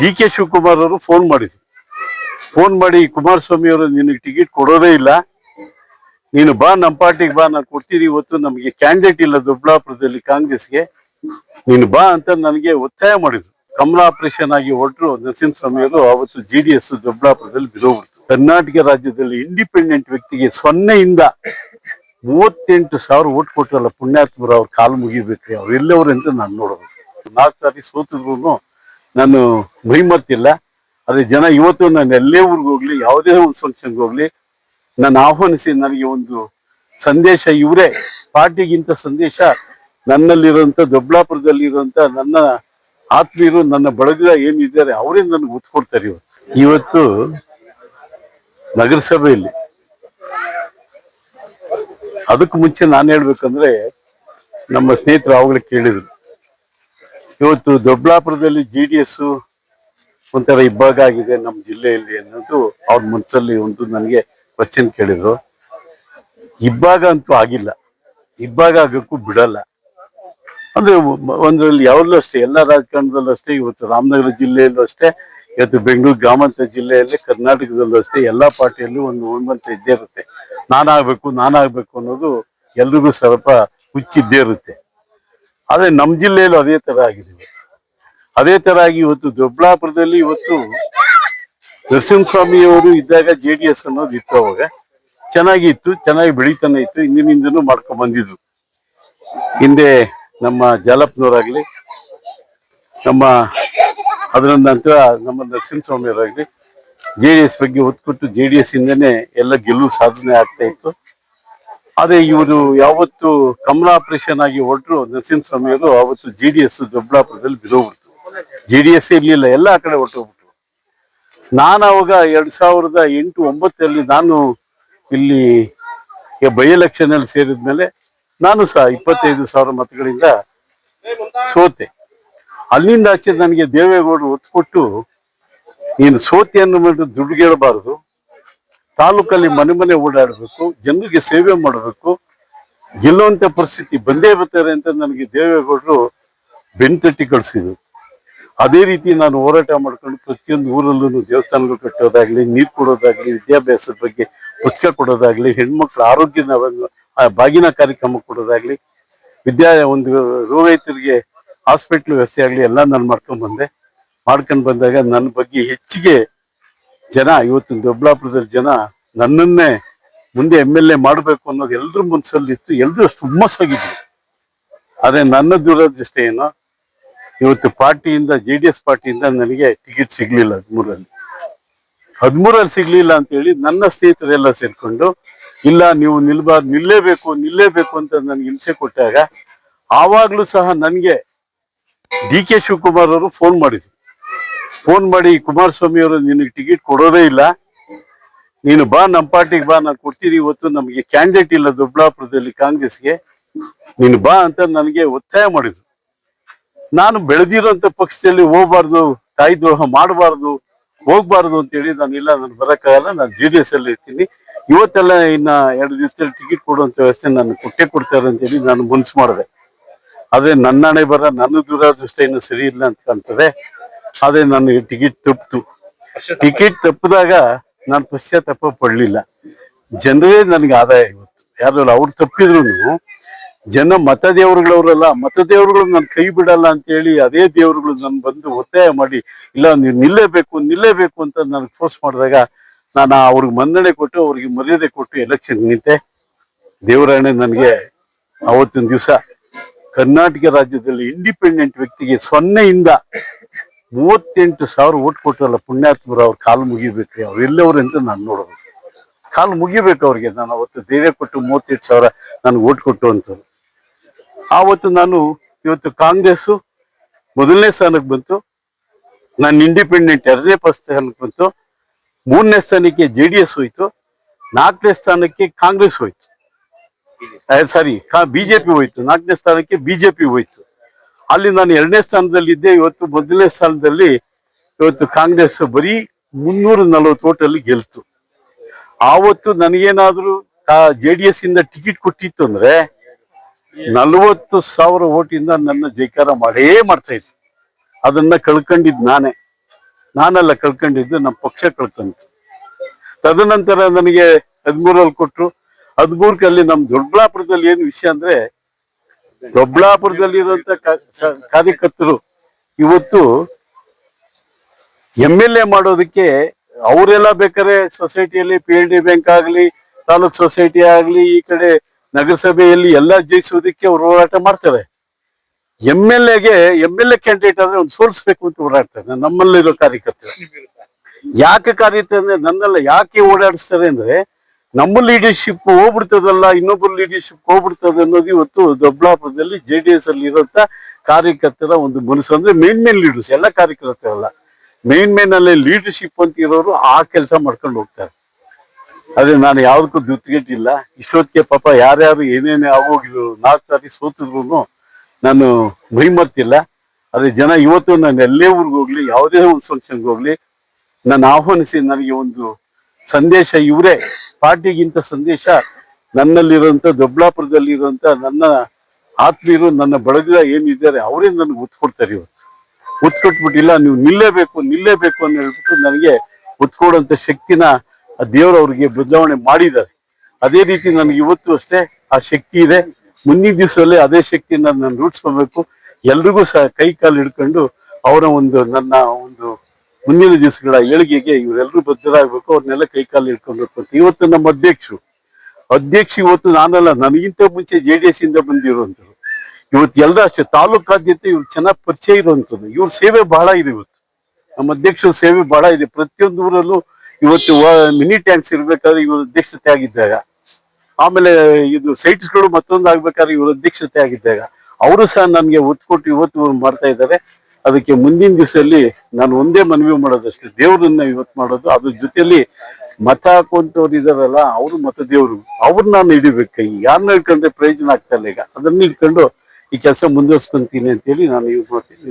ಡಿ.ಕೆ. ಶಿವಕುಮಾರ್ ಅವರು ಫೋನ್ ಮಾಡಿದ್ರು. ಫೋನ್ ಮಾಡಿ, ಕುಮಾರಸ್ವಾಮಿ ಅವರು ನಿನಗೆ ಟಿಕೆಟ್ ಕೊಡೋದೇ ಇಲ್ಲ, ನೀನು ಬಾ, ನಮ್ಮ ಪಾರ್ಟಿಗೆ ಬಾ, ನಾನು ಕೊಡ್ತೀನಿ. ಇವತ್ತು ನಮಗೆ ಕ್ಯಾಂಡಿಡೇಟ್ ಇಲ್ಲ ದೊಡ್ಡಬಳ್ಳಾಪುರದಲ್ಲಿ ಕಾಂಗ್ರೆಸ್ಗೆ, ನೀನು ಬಾ ಅಂತ ನನಗೆ ಒತ್ತಾಯ ಮಾಡಿದ್ರು. ಕಮಲ ಆಪರೇಷನ್ ಆಗಿ ಹೊರಟರು ನರಸಿಂಹಸ್ವಾಮಿ ಅವರು. ಅವತ್ತು JDS ದೊಡ್ಡಬಳ್ಳಾಪುರದಲ್ಲಿ ಬಿದ್ದೋಗ್ಬಿಡ್ತು. ಕರ್ನಾಟಕ ರಾಜ್ಯದಲ್ಲಿ ಇಂಡಿಪೆಂಡೆಂಟ್ ವ್ಯಕ್ತಿಗೆ 0ಇಂದ 38,000 ಓಟ್ ಕೊಟ್ಟರಲ್ಲ ಪುಣ್ಯಾತ್ಮರು, ಅವ್ರ ಕಾಲು ಮುಗಿಬೇಕ್ರಿ. ಅವ್ರು ಎಲ್ಲವರು ಅಂತ ನಾನು ನೋಡಬೇಕು. 4 ಸಾರಿ ಸೋತಿದ್ರು ನಾನು ಮೈಮರ್ತಿಲ್ಲ. ಅದೇ ಜನ ಇವತ್ತು ನಾನು ಎಲ್ಲೇ ಊರಿಗೆ ಹೋಗ್ಲಿ, ಯಾವುದೇ ಒಂದು ಫಂಕ್ಷನ್ಗೆ ಹೋಗ್ಲಿ, ನಾನು ಆಹ್ವಾನಿಸಿ ನನಗೆ ಒಂದು ಸಂದೇಶ, ಇವರೇ ಪಾರ್ಟಿಗಿಂತ ಸಂದೇಶ ನನ್ನಲ್ಲಿರುವಂತ ದೊಡ್ಡಬಳ್ಳಾಪುರದಲ್ಲಿರುವಂತ ನನ್ನ ಆತ್ಮೀಯರು, ನನ್ನ ಬಳಗ ಏನಿದ್ದಾರೆ ಅವರೇ ನನಗೆ ಒತ್ತು ಕೊಡ್ತಾರೆ. ಇವತ್ತು ನಗರಸಭೆಯಲ್ಲಿ, ಅದಕ್ಕೆ ಮುಂಚೆ ನಾನು ಹೇಳ್ಬೇಕಂದ್ರೆ, ನಮ್ಮ ಸ್ನೇಹಿತರು ಅವಾಗಲೇ ಕೇಳಿದ್ರು, ಇವತ್ತು ದೊಡ್ಡಬಳ್ಳಾಪುರದಲ್ಲಿ JDS ಒಂಥರ ಇಬ್ಬಾಗ ಆಗಿದೆ ನಮ್ಮ ಜಿಲ್ಲೆಯಲ್ಲಿ ಅನ್ನೋದು ಅವ್ರ ಮನಸ್ಸಲ್ಲಿ ಒಂದು ನನಗೆ ಕ್ವಶನ್ ಕೇಳಿದ್ರು. ಇಬ್ಬಾಗ ಅಂತೂ ಆಗಿಲ್ಲ, ಇಬ್ಬಾಗ ಆಗಕ್ಕೂ ಬಿಡಲ್ಲ. ಅಂದ್ರೆ ಒಂದ್ರಲ್ಲಿ ಯಾವಾಗಲೂ ಅಷ್ಟೇ, ಎಲ್ಲ ರಾಜಕಾರಣದಲ್ಲೂ ಅಷ್ಟೇ, ಇವತ್ತು ರಾಮನಗರ ಜಿಲ್ಲೆಯಲ್ಲೂ ಅಷ್ಟೇ, ಇವತ್ತು ಬೆಂಗಳೂರು ಗ್ರಾಮಾಂತರ ಜಿಲ್ಲೆಯಲ್ಲಿ, ಕರ್ನಾಟಕದಲ್ಲೂ ಅಷ್ಟೇ, ಎಲ್ಲಾ ಪಾರ್ಟಿಯಲ್ಲೂ ಒಂದು ಉನ್ಮಂತ ಇದ್ದೇ ಇರುತ್ತೆ. ನಾನಾಗ್ಬೇಕು ಅನ್ನೋದು ಎಲ್ರಿಗೂ ಸ್ವಲ್ಪ ಹುಚ್ಚಿದ್ದೇ ಇರುತ್ತೆ. ಆದ್ರೆ ನಮ್ಮ ಜಿಲ್ಲೆಯಲ್ಲೂ ಅದೇ ತರ ಆಗಿದೆ. ಅದೇ ತರ ಆಗಿ ಇವತ್ತು ದೊಡ್ಡಬಳ್ಳಾಪುರದಲ್ಲಿ ಇವತ್ತು ನರಸಿಂಹಸ್ವಾಮಿ ಅವರು ಇದ್ದಾಗ JDS ಅನ್ನೋದು ಇತ್ತು. ಅವಾಗ ಚೆನ್ನಾಗಿತ್ತು, ಚೆನ್ನಾಗಿ ಬೆಳೀತಾನೆ ಇತ್ತು, ಹಿಂದಿನಿಂದನೂ ಮಾಡ್ಕೊಂಡ್ ಬಂದಿದ್ರು. ಹಿಂದೆ ನಮ್ಮ ಜಾಲಪ್ಪನವರಾಗ್ಲಿ, ಅದರ ನಂತರ ನಮ್ಮ ನರಸಿಂಹಸ್ವಾಮಿ ಅವರಾಗ್ಲಿ JDS ಬಗ್ಗೆ ಒತ್ತು ಕೊಟ್ಟು JDS ಇಂದನೇ ಎಲ್ಲ ಗೆಲುವು ಸಾಧನೆ ಆಗ್ತಾ ಇತ್ತು. ಅದೇ ಇವರು ಯಾವತ್ತು ಕಮಲ ಆಪರೇಷನ್ ಆಗಿ ಹೊರಟರು ನರಸಿಂಹಸ್ವಾಮಿ ಅವರು, ಅವತ್ತು JDS ದೊಡ್ಡಬಳ್ಳಾಪುರದಲ್ಲಿ ಬಿದ್ದೋಗ್ಬಿಡ್ತು. JDS ಇರ್ಲಿಲ್ಲ, ಎಲ್ಲ ಆ ಕಡೆ ಹೊರಟೋಗ್ಬಿಟ್ರು. ನಾನು ಅವಾಗ 2008-09 ನಾನು ಇಲ್ಲಿ ಬೈ ಎಲೆಕ್ಷನ್ ಅಲ್ಲಿ ಸೇರಿದ್ಮೇಲೆ ನಾನು ಸಹ 25,000 ಮತಗಳಿಂದ ಸೋತೆ. ಅಲ್ಲಿಂದ ಆಚೆ ನನಗೆ ದೇವೇಗೌಡರು ಒತ್ತು ಕೊಟ್ಟು, ನೀನು ಸೋತಿ ಅನ್ನೋ ದುಡ್ಡು ಗೆಲ್ಲಬಾರದು, ತಾಲೂಕಲ್ಲಿ ಮನೆ ಮನೆ ಓಡಾಡಬೇಕು, ಜನರಿಗೆ ಸೇವೆ ಮಾಡಬೇಕು, ಗೆಲ್ಲುವಂತ ಪರಿಸ್ಥಿತಿ ಬಂದೇ ಬರ್ತಾರೆ ಅಂತ ನನಗೆ ದೇವೇಗೌಡರು ಬೆನ್ತಟ್ಟಿ ಕಳಿಸಿದ್ರು. ಅದೇ ರೀತಿ ನಾನು ಹೋರಾಟ ಮಾಡ್ಕೊಂಡು ಪ್ರತಿಯೊಂದು ಊರಲ್ಲೂ ದೇವಸ್ಥಾನಗಳು ಕಟ್ಟೋದಾಗ್ಲಿ, ನೀರು ಕೊಡೋದಾಗ್ಲಿ, ವಿದ್ಯಾಭ್ಯಾಸದ ಬಗ್ಗೆ ಪುಸ್ತಕ ಕೊಡೋದಾಗ್ಲಿ, ಹೆಣ್ಮಕ್ಳ ಆರೋಗ್ಯದ ಬಾಗಿನ ಕಾರ್ಯಕ್ರಮ ಕೊಡೋದಾಗ್ಲಿ, ಒಂದು ರೋಗೈತರಿಗೆ ಹಾಸ್ಪಿಟ್ಲ್ ವ್ಯವಸ್ಥೆ ಆಗ್ಲಿ, ಎಲ್ಲ ನಾನು ಮಾಡ್ಕೊಂಡು ಬಂದಾಗ ನನ್ನ ಬಗ್ಗೆ ಹೆಚ್ಚಿಗೆ ಜನ, ಇವತ್ತು ದೊಡ್ಡಬಳ್ಳಾಪುರದಲ್ಲಿ ಜನ ನನ್ನನ್ನೇ ಮುಂದೆ MLA ಮಾಡಬೇಕು ಅನ್ನೋದು ಎಲ್ರ ಮನಸ್ಸಲ್ಲಿತ್ತು. ಎಲ್ರು ಅಷ್ಟು ಹುಮ್ಮಸ್ಸಾಗಿದ್ರು. ಆದ್ರೆ ನನ್ನ ದುರದೃಷ್ಟ ಏನೋ, ಇವತ್ತು ಪಾರ್ಟಿಯಿಂದ, JDS ಪಾರ್ಟಿಯಿಂದ ನನಗೆ ಟಿಕೆಟ್ ಸಿಗ್ಲಿಲ್ಲ. 13ರಲ್ಲಿ ಸಿಗ್ಲಿಲ್ಲ ಅಂತ ಹೇಳಿ ನನ್ನ ಸ್ನೇಹಿತರೆಲ್ಲ ಸೇರ್ಕೊಂಡು, ಇಲ್ಲ ನೀವು ನಿಲ್ಲೇಬೇಕು ಅಂತ ನನ್ಗೆ ಹಿಂಸೆ ಕೊಟ್ಟಾಗ, ಆವಾಗ್ಲೂ ಸಹ ನನಗೆ ಡಿ.ಕೆ. ಶಿವಕುಮಾರ್ ಅವರು ಫೋನ್ ಮಾಡಿದ್ರು. ಫೋನ್ ಮಾಡಿ, ಕುಮಾರಸ್ವಾಮಿ ಅವರು ನಿನಗೆ ಟಿಕೆಟ್ ಕೊಡೋದೇ ಇಲ್ಲ, ನೀನು ಬಾ, ನಮ್ಮ ಪಾರ್ಟಿಗೆ ಬಾ, ನಾನು ಕೊಡ್ತೀನಿ. ಇವತ್ತು ನಮಗೆ ಕ್ಯಾಂಡಿಡೇಟ್ ಇಲ್ಲ ದೊಡ್ಡಬಳ್ಳಾಪುರದಲ್ಲಿ ಕಾಂಗ್ರೆಸ್ಗೆ, ನೀನು ಬಾ ಅಂತ ನನಗೆ ಒತ್ತಾಯ ಮಾಡಿದ್ರು. ನಾನು ಬೆಳೆದಿರೋಂಥ ಪಕ್ಷದಲ್ಲಿ ಹೋಗ್ಬಾರ್ದು, ತಾಯಿ ದ್ರೋಹ ಮಾಡಬಾರ್ದು, ಹೋಗ್ಬಾರ್ದು ಅಂತೇಳಿ ನಾನು ಬರೋಕ್ಕಾಗಲ್ಲ, ನಾನು JDS ಅಲ್ಲಿ ಇರ್ತೀನಿ, ಇವತ್ತೆಲ್ಲ ಇನ್ನ 2 ದಿವಸದಲ್ಲಿ ಟಿಕೆಟ್ ಕೊಡುವಂತ ವ್ಯವಸ್ಥೆ ನಾನು ಕೊಡ್ತಾರೆ ಅಂತೇಳಿ ನಾನು ಮನ್ಸು ಮಾಡಿದೆ. ಆದ್ರೆ ನನ್ನ ಹಣೆ ಬರ, ನನ್ನ ದುರಾದೃಷ್ಟ ಇನ್ನು ಸರಿ ಇಲ್ಲ ಅಂತ ಕಾಣ್ತದೆ. ಆದ್ರೆ ನನಗೆ ಟಿಕೆಟ್ ತಪ್ಪಿದಾಗ ನಾನು ಪಶ್ಚಾತ್ತಾಪ ಪಡಲಿಲ್ಲ. ಜನರೇ ನನಗೆ ಆದಾಯ. ಇವತ್ತು ಯಾರು ಅವ್ರು ತಪ್ಪಿದ್ರು ಜನ ಮತದೇವರುಗಳವರಲ್ಲ, ಮತದೇವರುಗಳು ನಾನು ಕೈ ಬಿಡಲ್ಲ ಅಂತೇಳಿ ಅದೇ ದೇವರುಗಳು ನನ್ ಬಂದು ಒತ್ತಾಯ ಮಾಡಿ, ಇಲ್ಲ ನೀವು ನಿಲ್ಲೇಬೇಕು ಅಂತ ನನಗೆ ಫೋರ್ಸ್ ಮಾಡಿದಾಗ ನಾನು ಅವ್ರಿಗೆ ಮನ್ನಣೆ ಕೊಟ್ಟು, ಅವ್ರಿಗೆ ಮರ್ಯಾದೆ ಕೊಟ್ಟು ಎಲೆಕ್ಷನ್ ನಿಂತೆ. ದೇವರಾಣೆ ನನಗೆ ಅವತ್ತಿನ ದಿವಸ ಕರ್ನಾಟಕ ರಾಜ್ಯದಲ್ಲಿ ಇಂಡಿಪೆಂಡೆಂಟ್ ವ್ಯಕ್ತಿಗೆ 0ಇಂದ 38,000 ಓಟ್ ಕೊಟ್ಟರಲ್ಲ ಪುಣ್ಯಾತ್ಮರು, ಅವ್ರ ಕಾಲು ಮುಗಿಬೇಕ್ರಿ. ಅವ್ರು ಎಲ್ಲವರು ಅಂತ ನಾನು ನೋಡ್ಬೇಕು, ಕಾಲು ಮುಗಿಬೇಕು ಅವ್ರಿಗೆ. ನಾನು ಅವತ್ತು ಧೈರ್ಯ ಕೊಟ್ಟು 38,000 ನನಗೆ ಓಟ್ ಕೊಟ್ಟು ಅಂತವ್ರು. ಆವತ್ತು ಇವತ್ತು ಕಾಂಗ್ರೆಸ್ 1ನೇ ಸ್ಥಾನಕ್ಕೆ ಬಂತು, ನಾನು ಇಂಡಿಪೆಂಡೆಂಟ್ 2ನೇ ಸ್ಥಾನಕ್ಕೆ ಬಂತು, 3ನೇ ಸ್ಥಾನಕ್ಕೆ JDS ಹೋಯ್ತು, 4ನೇ ಸ್ಥಾನಕ್ಕೆ ಕಾಂಗ್ರೆಸ್ ಹೋಯ್ತು, BJP ಹೋಯ್ತು, 4ನೇ ಸ್ಥಾನಕ್ಕೆ BJP ಹೋಯ್ತು. ಅಲ್ಲಿ ನಾನು 2ನೇ ಸ್ಥಾನದಲ್ಲಿದ್ದೆ. ಇವತ್ತು 1ನೇ ಸ್ಥಾನದಲ್ಲಿ ಇವತ್ತು ಕಾಂಗ್ರೆಸ್ ಬರೀ 340 ಓಟಲ್ಲಿ ಗೆಲ್ತು. ಆವತ್ತು ನನಗೇನಾದ್ರೂ JDS ಇಂದ ಟಿಕೆಟ್ ಕೊಟ್ಟಿತ್ತು ಅಂದ್ರೆ 40,000 ಓಟಿಂದ ನನ್ನ ಜೈಕಾರ ಮಾಡೇ ಮಾಡ್ತಾ ಇತ್ತು. ಅದನ್ನ ಕಳ್ಕೊಂಡಿದ್ ನಾನೇ. ನಾನೆಲ್ಲ ಕಳ್ಕೊಂಡಿದ್ದು, ನಮ್ಮ ಪಕ್ಷ ಕಳ್ಕೊಂತು. ತದನಂತರ ನನಗೆ 13 ಕೊಟ್ರು. 13 ನಮ್ ದೊಡ್ಡಬಳ್ಳಾಪುರದಲ್ಲಿ ಏನು ವಿಷಯ ಅಂದ್ರೆ, ದೊಡ್ಡಬಳ್ಳಾಪುರದಲ್ಲಿರುವಂತ ಕಾರ್ಯಕರ್ತರು ಇವತ್ತು MLA ಮಾಡೋದಕ್ಕೆ ಅವರೆಲ್ಲ ಬೇಕಾದ್ರೆ ಸೊಸೈಟಿಯಲ್ಲಿ PLD ಬ್ಯಾಂಕ್ ಆಗ್ಲಿ, ತಾಲೂಕ್ ಸೊಸೈಟಿ ಆಗ್ಲಿ, ಈ ಕಡೆ ನಗರಸಭೆಯಲ್ಲಿ ಎಲ್ಲ ಜಯಿಸೋದಕ್ಕೆ ಅವ್ರು ಹೋರಾಟ ಮಾಡ್ತಾರೆ. MLA ಕ್ಯಾಂಡಿಡೇಟ್ ಆದ್ರೆ ಒಂದು ಸೋಲಿಸ್ಬೇಕು ಅಂತ ಓಡಾಡ್ತಾರೆ. ನಮ್ಮಲ್ಲಿರೋ ಕಾರ್ಯಕರ್ತರು ಯಾಕೆ ಅಂದ್ರೆ ನನ್ನೆಲ್ಲ ಯಾಕೆ ಓಡಾಡಿಸ್ತಾರೆ ಅಂದ್ರೆ, ನಮ್ಮ ಲೀಡರ್ಶಿಪ್ ಹೋಗ್ಬಿಡ್ತದಲ್ಲ, ಇನ್ನೊಬ್ಬರು ಲೀಡರ್ಶಿಪ್ ಹೋಗ್ಬಿಡ್ತದೆ ಅನ್ನೋದು ಇವತ್ತು ದೊಡ್ಡಬಳ್ಳಾಪುರದಲ್ಲಿ JDS ಅಲ್ಲಿ ಇರುವಂತ ಕಾರ್ಯಕರ್ತರ ಒಂದು ಮನಸ್ಸು. ಅಂದ್ರೆ ಮೇನ್ ಲೀಡರ್ಸ್, ಎಲ್ಲ ಕಾರ್ಯಕರ್ತರಲ್ಲ, ಮೇನ್ ಅಲ್ಲಿ ಲೀಡರ್ಶಿಪ್ ಅಂತ ಇರೋರು ಆ ಕೆಲಸ ಮಾಡ್ಕೊಂಡು ಹೋಗ್ತಾರೆ. ಅದೇ ನಾನು ಯಾವ್ದಕ್ಕೂ ದುತ್ತಿಗೆಟ್ಟಿಲ್ಲ. ಇಷ್ಟೊತ್ತಿಗೆ ಪಾಪ ಯಾರ್ಯಾರು ಏನೇನೇ ಆಗೋಗಿದ್ರು, 4 ಸಾರಿ ಸೋತಿದ್ರು ನಾನು ಮೈಮರ್ತಿಲ್ಲ. ಅದೇ ಜನ ಇವತ್ತು ನಾನು ಎಲ್ಲೇ ಊರಿಗೆ ಹೋಗ್ಲಿ, ಯಾವುದೇ ಒಂದು ಫಂಕ್ಷನ್ಗೆ ಹೋಗ್ಲಿ, ನಾನು ಆಹ್ವಾನಿಸಿ ನನಗೆ ಒಂದು ಸಂದೇಶ, ಇವರೇ ಪಾರ್ಟಿಗಿಂತ ಸಂದೇಶ ನನ್ನಲ್ಲಿರುವಂತ ದೊಡ್ಡಬಳ್ಳಾಪುರದಲ್ಲಿರುವಂತ ನನ್ನ ಆತ್ಮೀಯರು, ನನ್ನ ಬಳಗ ಏನಿದ್ದಾರೆ ಅವರೇ ನನಗೆ ಒತ್ತು ಕೊಡ್ತಾರೆ. ಇವತ್ತು ಒತ್ತು ಕೊಟ್ಬಿಟ್ಟಿಲ್ಲ, ನೀವು ನಿಲ್ಲೇಬೇಕು ಅಂತ ಹೇಳ್ಬಿಟ್ಟು ನನಗೆ ಒತ್ತು ಕೊಡುವಂತ ಶಕ್ತಿನ ಆ ದೇವರು ಅವ್ರಿಗೆ ಬದಲಾವಣೆ ಮಾಡಿದ್ದಾರೆ. ಅದೇ ರೀತಿ ನನಗೆ ಇವತ್ತು ಅಷ್ಟೇ ಆ ಶಕ್ತಿ ಇದೆ. ಮುಂದಿನ ದಿವಸದಲ್ಲಿ ಅದೇ ಶಕ್ತಿನ ನಾನು ರೂಢಿಸ್ಕೋಬೇಕು. ಎಲ್ರಿಗೂ ಸಹ ಕೈ ಕಾಲು ಹಿಡ್ಕೊಂಡು ಅವರ ನನ್ನ ಒಂದು ಮುಂದಿನ ದಿವಸಗಳ ಏಳಿಗೆಗೆ ಇವರೆಲ್ಲರೂ ಬದ್ಧರಾಗಬೇಕು. ಅವ್ರನ್ನೆಲ್ಲ ಕೈ ಕಾಲು ಹಿಡ್ಕೊಬೇಕು ಅಂತ ಇವತ್ತು ನಮ್ಮ ಅಧ್ಯಕ್ಷ ಇವತ್ತು ನಾನಲ್ಲ, ನನಗಿಂತ ಮುಂಚೆ JDS ಇಂದ ಬಂದಿರುವಂಥದ್ದು. ಇವತ್ತು ಎಲ್ಲರೂ ಅಷ್ಟೇ, ತಾಲೂಕಾದ್ಯಂತ ಇವ್ರು ಚೆನ್ನಾಗಿ ಪರಿಚಯ ಇರುವಂಥದ್ದು. ಇವ್ರ ಸೇವೆ ಬಹಳ ಇದೆ. ಇವತ್ತು ನಮ್ಮ ಅಧ್ಯಕ್ಷರ ಸೇವೆ ಬಹಳ ಇದೆ. ಪ್ರತಿಯೊಂದು ಊರಲ್ಲೂ ಇವತ್ತು ಮಿನಿ ಟ್ಯಾಂಕ್ಸ್ ಇರ್ಬೇಕಾದ್ರೆ ಇವ್ರ ಅಧ್ಯಕ್ಷತೆ ಆಗಿದ್ದಾಗ, ಆಮೇಲೆ ಇದು ಸೈಟ್ಸ್ಗಳು ಮತ್ತೊಂದು ಆಗ್ಬೇಕಾದ್ರೆ ಇವ್ರ ಅಧ್ಯಕ್ಷತೆ ಆಗಿದ್ದಾಗ ಅವರು ಸಹ ನನಗೆ ಒತ್ತು ಕೊಟ್ಟು ಇವತ್ತು ಮಾಡ್ತಾ ಇದ್ದಾರೆ. ಅದಕ್ಕೆ ಮುಂದಿನ ದಿವಸದಲ್ಲಿ ನಾನು ಒಂದೇ ಮನವಿ ಮಾಡೋದಷ್ಟೇ, ದೇವ್ರನ್ನ ಇವತ್ತು ಮಾಡೋದು. ಅದ್ರ ಜೊತೆಯಲ್ಲಿ ಮತ ಹಾಕುವಂತವ್ರು ಇದಾರಲ್ಲ, ಅವರು ಮತ ದೇವ್ರು, ಅವ್ರನ್ನ ನಾನು ಹಿಡಿಬೇಕು. ಕೈ ಯಾರನ್ನ ಹಿಡ್ಕೊಂಡ್ರೆ ಪ್ರಯೋಜನ ಆಗ್ತಾ ಇಲ್ಲ. ಈಗ ಅದನ್ನ ಹಿಡ್ಕೊಂಡು ಈ ಕೆಲಸ ಮುಂದುವರ್ಸ್ಕೊಂತೀನಿ ಅಂತೇಳಿ ನಾನು ಇವ್ ಮಾಡ್ತೀನಿ.